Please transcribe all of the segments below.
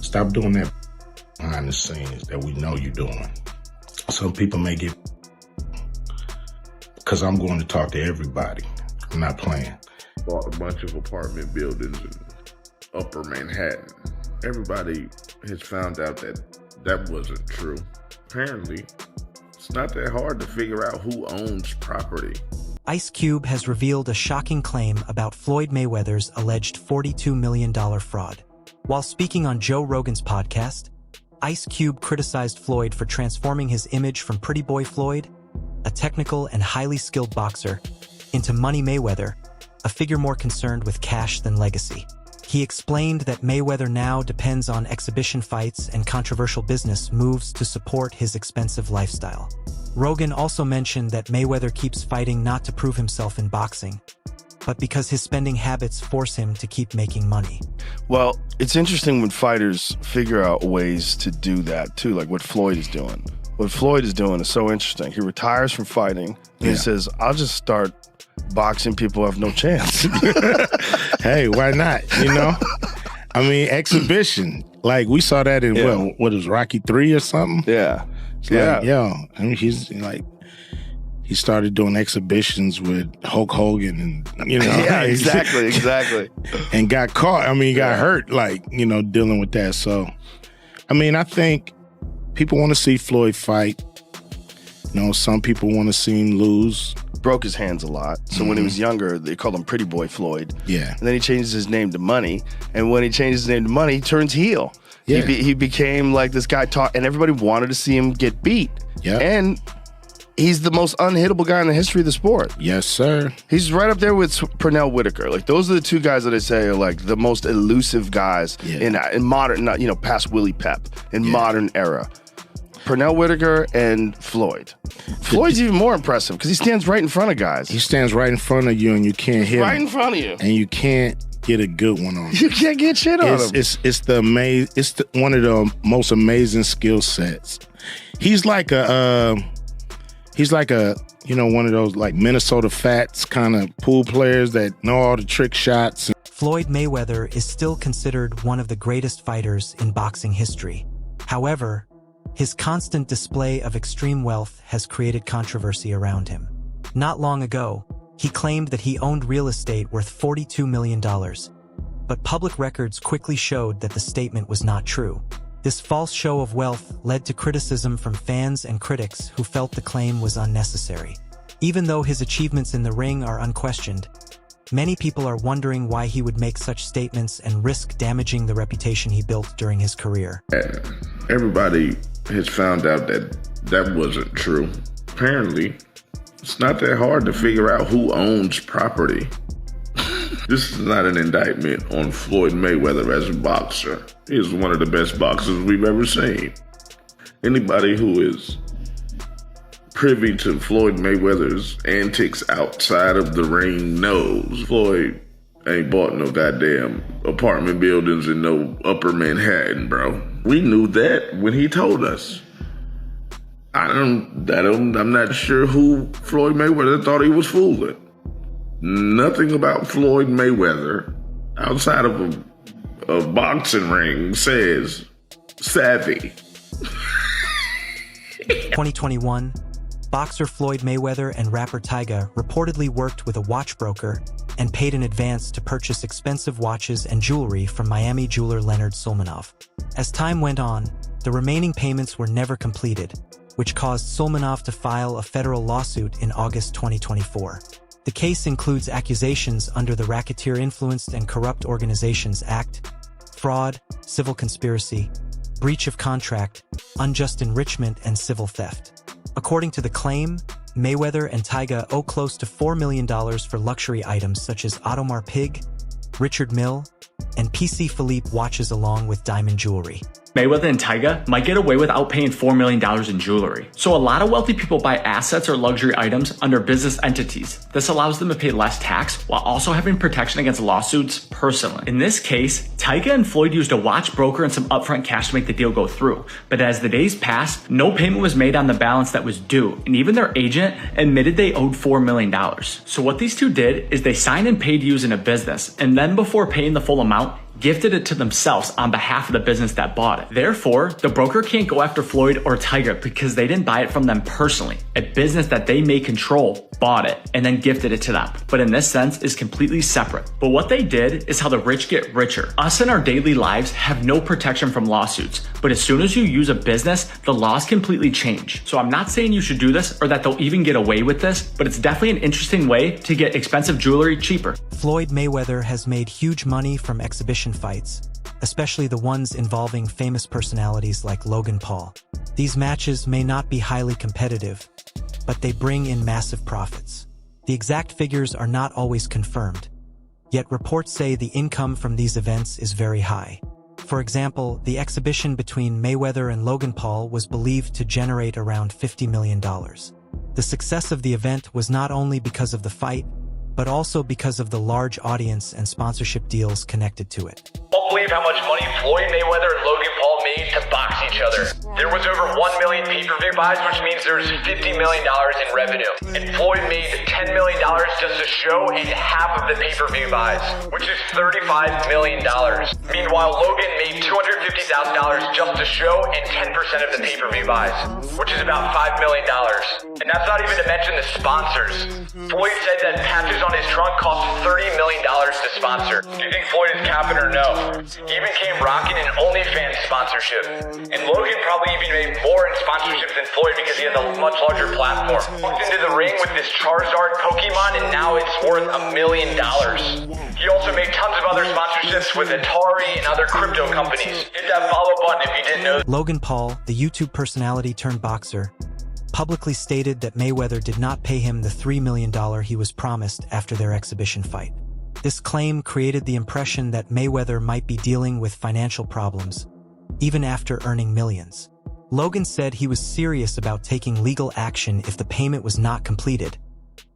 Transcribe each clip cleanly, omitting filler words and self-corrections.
Stop doing that behind the scenes that we know you're doing. Some people may get, because I'm going to talk to everybody. I'm not playing. Bought a bunch of apartment buildings in Upper Manhattan. Everybody has found out that that wasn't true. Apparently, it's not that hard to figure out who owns property. Ice Cube has revealed a shocking claim about Floyd Mayweather's alleged $42 million fraud. While speaking on Joe Rogan's podcast, Ice Cube criticized Floyd for transforming his image from Pretty Boy Floyd, a technical and highly skilled boxer, into Money Mayweather, a figure more concerned with cash than legacy. He explained that Mayweather now depends on exhibition fights and controversial business moves to support his expensive lifestyle. Rogan also mentioned that Mayweather keeps fighting not to prove himself in boxing, but because his spending habits force him to keep making money. Well, it's interesting when fighters figure out ways to do that too, like what Floyd is doing. What Floyd is doing is so interesting. He retires from fighting and he says, I'll just start boxing people who have no chance. Hey, why not? You know? I mean, exhibition. Like, we saw that in, what was Rocky 3 or something? Yeah. Like, I mean, he's like, he started doing exhibitions with Hulk Hogan and, you know. Yeah, exactly. And got caught. I mean, he got hurt, like, you know, dealing with that. So, I mean, I think people want to see Floyd fight. You know, some people want to see him lose. Broke his hands a lot. So when he was younger, they called him Pretty Boy Floyd. Yeah. And then he changes his name to Money. And when he changes his name to Money, he turns heel. Yeah. He became like this guy and everybody wanted to see him get beat. Yeah. And he's the most unhittable guy in the history of the sport. Yes, sir. He's right up there with Pernell Whitaker. Like, those are the two guys that I say are like the most elusive guys in modern, not, you know, past Willie Pep, in modern era. Pernell Whitaker and Floyd. Floyd's even more impressive because he stands right in front of guys. He stands right in front of you and you can't hit him. Right in front of you. And you can't get a good one on him. You can't get shit on him. It's one of the most amazing skill sets. He's like a you know, one of those like Minnesota Fats kind of pool players that know all the trick shots. Floyd Mayweather is still considered one of the greatest fighters in boxing history. However, his constant display of extreme wealth has created controversy around him. Not long ago, he claimed that he owned real estate worth $42 million, but public records quickly showed that the statement was not true. This false show of wealth led to criticism from fans and critics who felt the claim was unnecessary. Even though his achievements in the ring are unquestioned, many people are wondering why he would make such statements and risk damaging the reputation he built during his career. Everybody has found out that that wasn't true. Apparently, it's not that hard to figure out who owns property. This is not an indictment on Floyd Mayweather as a boxer. He is one of the best boxers we've ever seen. Anybody who is privy to Floyd Mayweather's antics outside of the ring knows Floyd ain't bought no goddamn apartment buildings in no Upper Manhattan, bro. We knew that when he told us. I'm not sure who Floyd Mayweather thought he was fooling. Nothing about Floyd Mayweather outside of a boxing ring says savvy. 2021, boxer Floyd Mayweather and rapper Tyga reportedly worked with a watch broker and paid in advance to purchase expensive watches and jewelry from Miami jeweler Leonard Sulmanov. As time went on, the remaining payments were never completed, which caused Sulmanov to file a federal lawsuit in August 2024. The case includes accusations under the Racketeer Influenced and Corrupt Organizations Act, fraud, civil conspiracy, breach of contract, unjust enrichment, and civil theft. According to the claim, Mayweather and Tyga owe close to $4 million for luxury items such as Audemars Piguet, Richard Mille, and PC Philippe watches along with diamond jewelry. Mayweather and Tyga might get away without paying $4 million in jewelry. So a lot of wealthy people buy assets or luxury items under business entities. This allows them to pay less tax while also having protection against lawsuits personally. In this case, Tyga and Floyd used a watch broker and some upfront cash to make the deal go through. But as the days passed, no payment was made on the balance that was due, and even their agent admitted they owed $4 million. So what these two did is they signed and paid to use in a business, and then before paying the full amount, gifted it to themselves on behalf of the business that bought it. Therefore, the broker can't go after Floyd or Tiger because they didn't buy it from them personally. A business that they may control bought it and then gifted it to them, but in this sense is completely separate. But what they did is how the rich get richer. Us in our daily lives have no protection from lawsuits, but as soon as you use a business, the laws completely change. So I'm not saying you should do this or that they'll even get away with this, but it's definitely an interesting way to get expensive jewelry cheaper. Floyd Mayweather has made huge money from exhibition fights, especially the ones involving famous personalities like Logan Paul. These matches may not be highly competitive, but they bring in massive profits. The exact figures are not always confirmed, yet reports say the income from these events is very high. For example, the exhibition between Mayweather and Logan Paul was believed to generate around $50 million. The success of the event was not only because of the fight, but also because of the large audience and sponsorship deals connected to it. Won't believe how much money Floyd Mayweather and Logan Paul made to box each other. There was over 1 million pay-per-view buys, which means there's $50 million in revenue. And Floyd made $10 million just to show and half of the pay-per-view buys, which is $35 million. Meanwhile, Logan made $250,000 just to show and 10% of the pay-per-view buys, which is about $5 million. And that's not even to mention the sponsors. Floyd said that patches on his trunk cost $30 million to sponsor. Do you think Floyd is capping or no? He even came rocking an OnlyFans sponsorship. And Logan probably even made more in sponsorship than Floyd because he has a much larger platform. Walked into the ring with this Charizard Pokemon and now it's worth $1 million. He also made tons of other sponsorships with Atari and other crypto companies. Hit that follow button if you didn't know. Logan Paul, the YouTube personality turned boxer, publicly stated that Mayweather did not pay him the $3 million he was promised after their exhibition fight. This claim created the impression that Mayweather might be dealing with financial problems, even after earning millions. Logan said he was serious about taking legal action if the payment was not completed,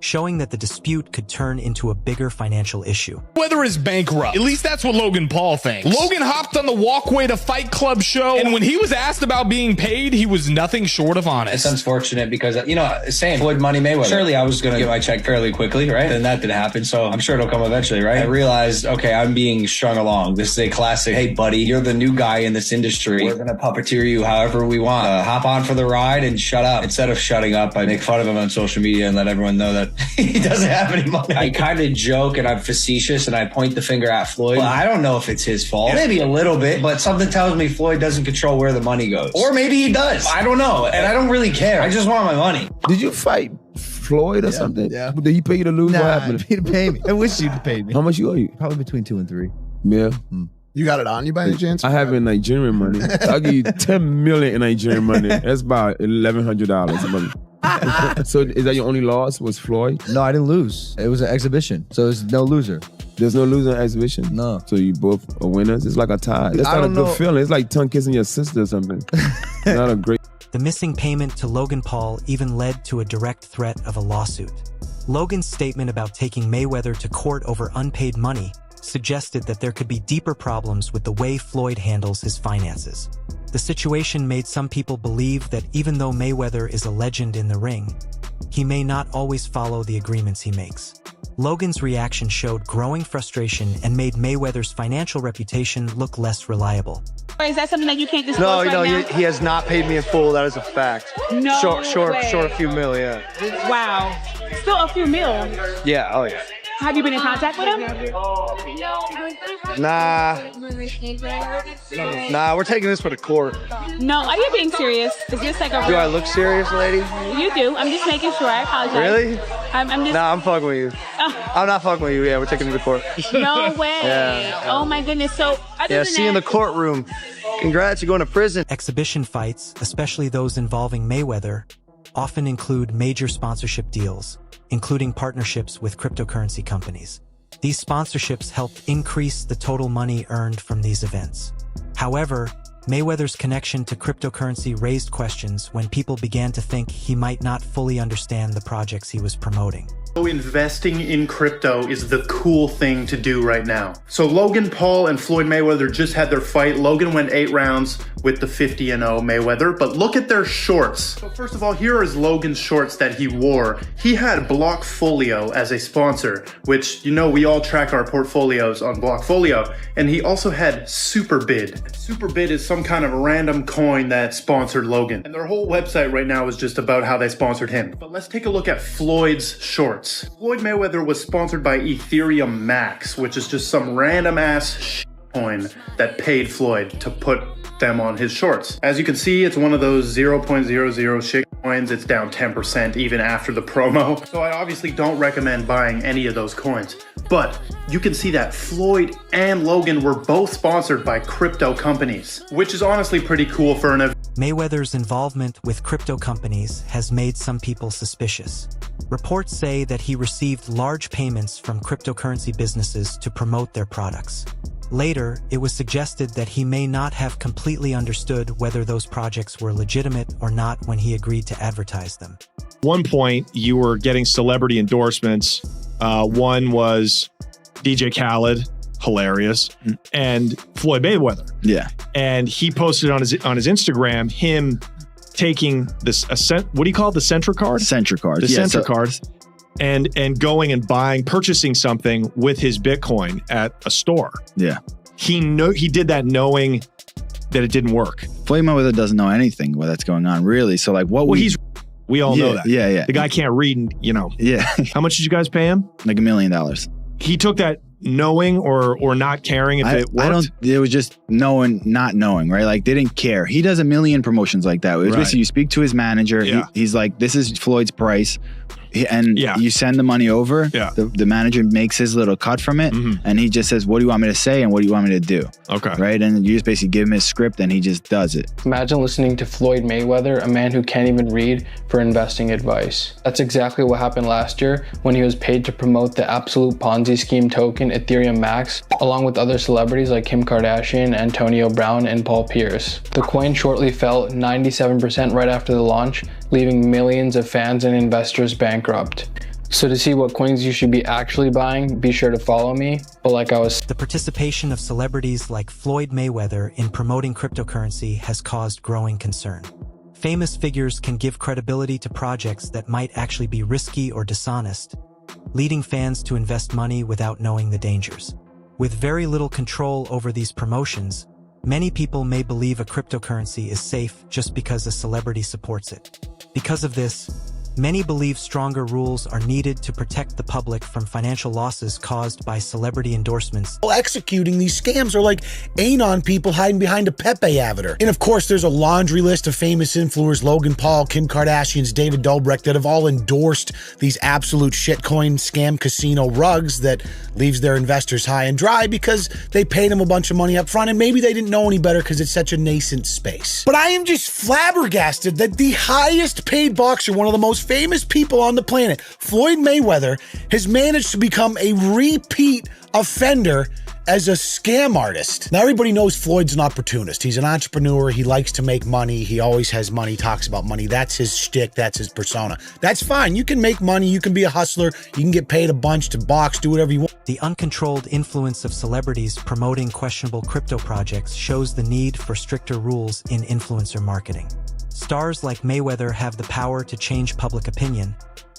showing that the dispute could turn into a bigger financial issue. Mayweather is bankrupt. At least that's what Logan Paul thinks. Logan hopped on the walkway to Fight Club show, and when he was asked about being paid, he was nothing short of honest. It's unfortunate because, you know, same Floyd Money Mayweather. Surely I was going to get my check fairly quickly, right? And that didn't happen, so I'm sure it'll come eventually, right? I realized, okay, I'm being strung along. This is a classic, hey, buddy, you're the new guy in this industry. We're going to puppeteer you however we want. Hop on for the ride and shut up. Instead of shutting up, I make fun of him on social media and let everyone know that he doesn't have any money. I kind of joke and I'm facetious and I point the finger at Floyd. Well, I don't know if it's his fault. Maybe a little bit, but something tells me Floyd doesn't control where the money goes. Or maybe he does. I don't know. And I don't really care. I just want my money. Did you fight Floyd or something? Yeah. Did he pay you to lose? Nah, what happened? He didn't pay me. I wish you'd pay me. How much you owe you? Probably between 2 and 3. Yeah. You got it on you by any chance? I have it in Nigerian money. I'll give you 10 million in Nigerian money. That's about $1,100 a month. So is that your only loss was Floyd? No, I didn't lose. It was an exhibition, so there's no loser. There's no loser in exhibition? No. So you both are winners? It's like a tie. That's not a good feeling. It's like tongue kissing your sister or something. Not a great... The missing payment to Logan Paul even led to a direct threat of a lawsuit. Logan's statement about taking Mayweather to court over unpaid money suggested that there could be deeper problems with the way Floyd handles his finances. The situation made some people believe that even though Mayweather is a legend in the ring, he may not always follow the agreements he makes. Logan's reaction showed growing frustration and made Mayweather's financial reputation look less reliable. Is that something that you can't disclose right now? He has not paid me in full. That is a fact. No Short a few mil, yeah. Wow. Still a few mil? Yeah, oh yeah. Have you been in contact with him? Nah, we're taking this for the court. No, are you being serious? Is this like a... Do I look serious, lady? You do. I'm just making sure. I apologize. Really? I'm just... Nah, I'm fucking with you. I'm not fucking with you. Yeah, we're taking it to court. No way. Yeah. Oh my goodness. So, see you in the courtroom. Congrats, you're going to prison. Exhibition fights, especially those involving Mayweather, often include major sponsorship deals, including partnerships with cryptocurrency companies. These sponsorships helped increase the total money earned from these events. However, Mayweather's connection to cryptocurrency raised questions when people began to think he might not fully understand the projects he was promoting. So investing in crypto is the cool thing to do right now. So Logan Paul and Floyd Mayweather just had their fight. Logan went 8 rounds. with the 50-0 Mayweather, but look at their shorts. So first of all, here is Logan's shorts that he wore. He had Blockfolio as a sponsor, which, you know, we all track our portfolios on Blockfolio, and he also had Superbid. Superbid is some kind of random coin that sponsored Logan, and their whole website right now is just about how they sponsored him. But let's take a look at Floyd's shorts. Floyd Mayweather was sponsored by Ethereum Max, which is just some random ass coin that paid Floyd to put them on his shorts. As you can see, it's one of those 0.00 shit coins. It's down 10% even after the promo. So I obviously don't recommend buying any of those coins. But you can see that Floyd and Logan were both sponsored by crypto companies, which is honestly pretty cool for an event. Mayweather's involvement with crypto companies has made some people suspicious. Reports say that he received large payments from cryptocurrency businesses to promote their products. Later, it was suggested that he may not have completely understood whether those projects were legitimate or not when he agreed to advertise them. One point, you were getting celebrity endorsements. One was DJ Khaled, hilarious, and Floyd Mayweather. Yeah. And he posted on his Instagram him taking this what do you call it? The Centra card? Centra card. The Centra card. And going and purchasing something with his Bitcoin at a store. Yeah. He did that knowing that it didn't work. Floyd Mayweather doesn't know anything that's going on, really. So like we all know that. Yeah. The guy can't read, Yeah. How much did you guys pay him? Like $1 million. He took that knowing or not caring if it worked? It was just not knowing, right? Like they didn't care. He does a million promotions like that. It was basically you speak to his manager. Yeah. He's like, this is Floyd's price. And you send the money over. Yeah. The manager makes his little cut from it. Mm-hmm. And he just says, what do you want me to say? And what do you want me to do? Okay. Right. And you just basically give him his script and he just does it. Imagine listening to Floyd Mayweather, a man who can't even read, for investing advice. That's exactly what happened last year when he was paid to promote the absolute Ponzi scheme token Ethereum Max, along with other celebrities like Kim Kardashian, Antonio Brown, and Paul Pierce. The coin shortly fell 97% right after the launch, leaving millions of fans and investors bankrupt. So to see what coins you should be actually buying, be sure to follow me. But the participation of celebrities like Floyd Mayweather in promoting cryptocurrency has caused growing concern. Famous figures can give credibility to projects that might actually be risky or dishonest, leading fans to invest money without knowing the dangers. With very little control over these promotions, many people may believe a cryptocurrency is safe just because a celebrity supports it. Because of this, many believe stronger rules are needed to protect the public from financial losses caused by celebrity endorsements. Executing these scams are like Anon people hiding behind a Pepe avatar. And of course, there's a laundry list of famous influencers, Logan Paul, Kim Kardashian's David Dobrik, that have all endorsed these absolute shitcoin scam casino rugs that leaves their investors high and dry because they paid them a bunch of money up front and maybe they didn't know any better because it's such a nascent space. But I am just flabbergasted that the highest paid boxer, one of the most famous people on the planet, Floyd Mayweather, has managed to become a repeat offender as a scam artist. Now, everybody knows Floyd's an opportunist. He's an entrepreneur. He likes to make money. He always has money, talks about money. That's his shtick. That's his persona. That's fine. You can make money. You can be a hustler. You can get paid a bunch to box, do whatever you want. The uncontrolled influence of celebrities promoting questionable crypto projects shows the need for stricter rules in influencer marketing. Stars like Mayweather have the power to change public opinion,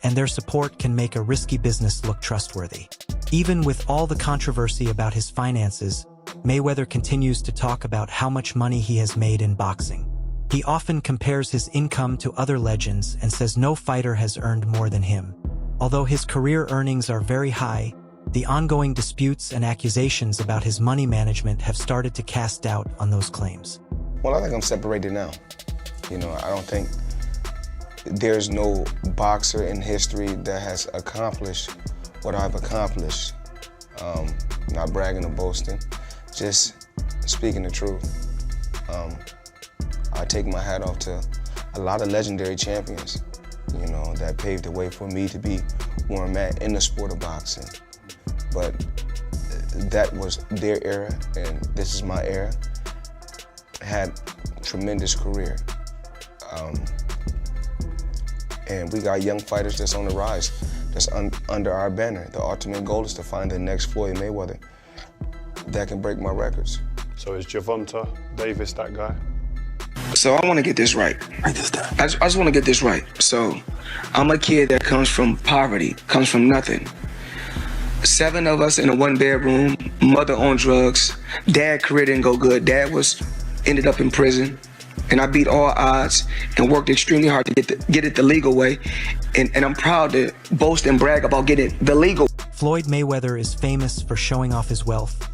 and their support can make a risky business look trustworthy. Even with all the controversy about his finances, Mayweather continues to talk about how much money he has made in boxing. He often compares his income to other legends and says no fighter has earned more than him. Although his career earnings are very high, the ongoing disputes and accusations about his money management have started to cast doubt on those claims. Well, I think I'm separated now. I don't think there's no boxer in history that has accomplished what I've accomplished. Not bragging or boasting, just speaking the truth. I take my hat off to a lot of legendary champions, that paved the way for me to be where I'm at in the sport of boxing. But that was their era, and this is my era. Had a tremendous career. And we got young fighters that's on the rise, that's under our banner. The ultimate goal is to find the next Floyd Mayweather that can break my records. So is Gervonta Davis that guy? So I want to get this right. Write this down. I just want to get this right. So I'm a kid that comes from poverty, comes from nothing. 7 of us in a 1-bedroom, mother on drugs, dad career didn't go good. Dad ended up in prison, and I beat all odds and worked extremely hard to get it the legal way. And I'm proud to boast and brag about getting it the legal. Floyd Mayweather is famous for showing off his wealth,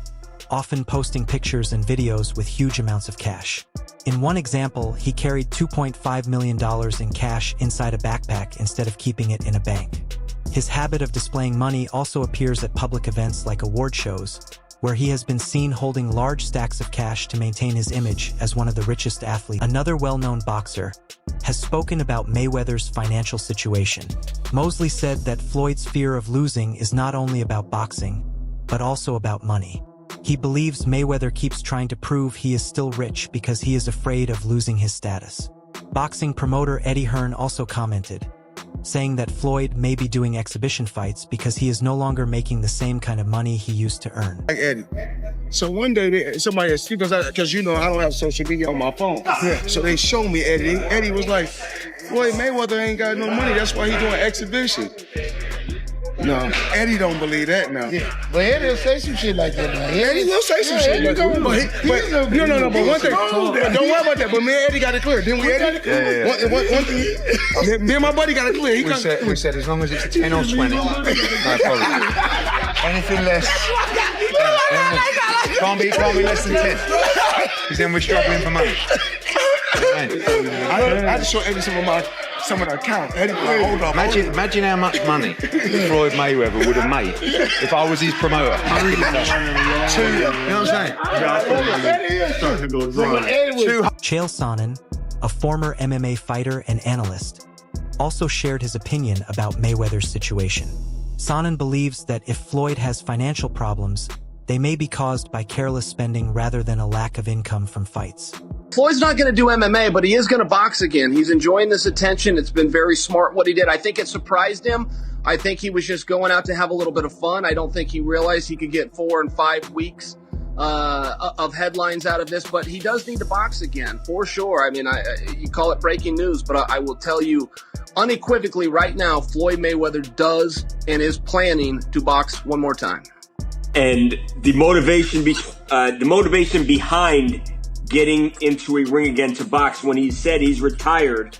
often posting pictures and videos with huge amounts of cash. In one example, he carried $2.5 million in cash inside a backpack instead of keeping it in a bank. His habit of displaying money also appears at public events like award shows, where he has been seen holding large stacks of cash to maintain his image as one of the richest athletes. Another well-known boxer has spoken about Mayweather's financial situation. Mosley said that Floyd's fear of losing is not only about boxing, but also about money. He believes Mayweather keeps trying to prove he is still rich because he is afraid of losing his status. Boxing promoter Eddie Hearn also commented, saying that Floyd may be doing exhibition fights because he is no longer making the same kind of money he used to earn. Like Eddie. So one day, somebody, because you know I don't have social media on my phone. Yeah. So they showed me Eddie. Eddie was like, Floyd Mayweather ain't got no money. That's why he doing exhibition. No, Eddie don't believe that now. Yeah. But Eddie will say some shit like that now. Eddie will say some shit like that. But one thing, don't worry about that. But me and Eddie got it clear. Didn't we, Eddie? Yeah. One thing, me and my buddy got it clear. We said as long as it's 10 or 20, no problem. Anything less. Can't be less than 10. Because then we're struggling for money. I just show Eddie some of the account. Eddie, hold on. Imagine how much money Floyd Mayweather would have made if I was his promoter. You know what I'm saying? Chael Sonnen, a former MMA fighter and analyst, also shared his opinion about Mayweather's situation. Sonnen believes that if Floyd has financial problems, they may be caused by careless spending rather than a lack of income from fights. Floyd's not going to do MMA, but he is going to box again. He's enjoying this attention. It's been very smart what he did. I think it surprised him. I think he was just going out to have a little bit of fun. I don't think he realized he could get 4 and 5 weeks of headlines out of this, but he does need to box again, for sure. I mean, you call it breaking news, but I will tell you unequivocally right now, Floyd Mayweather does and is planning to box one more time. And the motivation behind getting into a ring again to box when he said he's retired,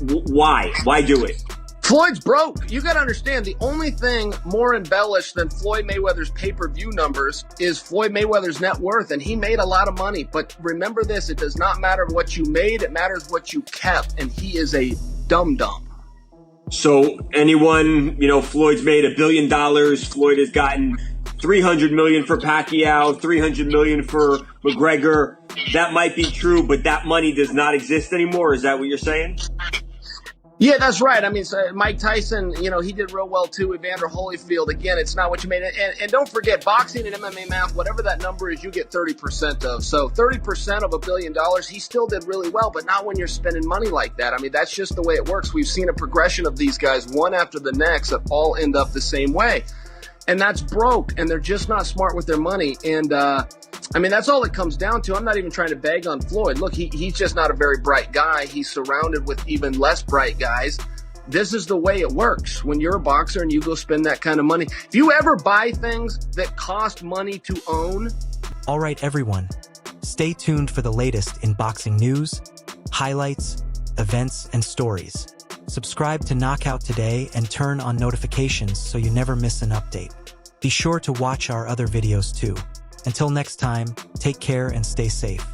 why do it? Floyd's broke. You got to understand, the only thing more embellished than Floyd Mayweather's pay-per-view numbers is Floyd Mayweather's net worth, and he made a lot of money. But remember this, it does not matter what you made, it matters what you kept, and he is a dum-dum. So anyone, Floyd's made $1 billion. Floyd has gotten $300 million for Pacquiao, $300 million for McGregor. That might be true, but that money does not exist anymore. Is that what you're saying? Yeah, that's right. I mean, Mike Tyson, he did real well too. Evander Holyfield, again, it's not what you made. And don't forget, boxing and MMA math, whatever that number is, you get 30% of. So 30% of $1 billion, he still did really well, but not when you're spending money like that. I mean, that's just the way it works. We've seen a progression of these guys, one after the next, that all end up the same way. And that's broke, and they're just not smart with their money. And, that's all it comes down to. I'm not even trying to bag on Floyd. Look, he's just not a very bright guy. He's surrounded with even less bright guys. This is the way it works when you're a boxer and you go spend that kind of money. If you ever buy things that cost money to own. All right, everyone. Stay tuned for the latest in boxing news, highlights, events, and stories. Subscribe to Knockout today and turn on notifications so you never miss an update. Be sure to watch our other videos too. Until next time, take care and stay safe.